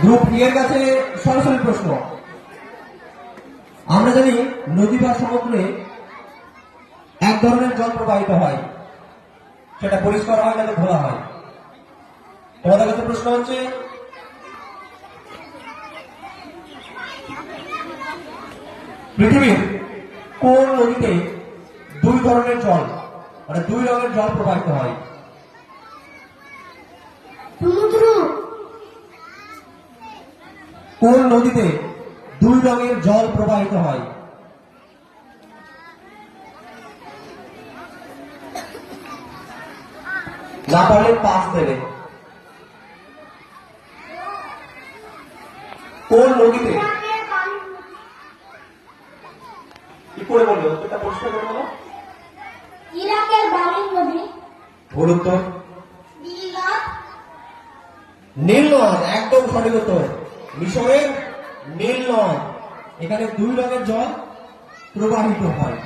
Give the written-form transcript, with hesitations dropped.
Group ই এর কাছে সরাসরি প্রশ্ন। আমরা জানি নদী বা সমুদ্রে এক ধরনের জল প্রবাহিত হয়, সেটা পরিষ্কার হয় না, ঘোলা হয়। তোমাদের কাছে প্রশ্ন হচ্ছে, পৃথিবীর কোন নদীতে দুই ধরনের জল, মানে দুই রঙের জল প্রবাহিত হয়? সমুদ্র। কোন নদীতে দুই রঙের জল প্রবাহিত হয়? না পারলে পাস দেবে। কোন নদীতে? কি করে বললো? এটা পরিষ্কার করে বলো। ইরাকের বালির নদী। ভুল উত্তর। নীলনদ। নীলনদ, একদম সঠিক উত্তর। মিশরের নীলনদ, এখানে দুই রঙের জল প্রবাহিত হয়।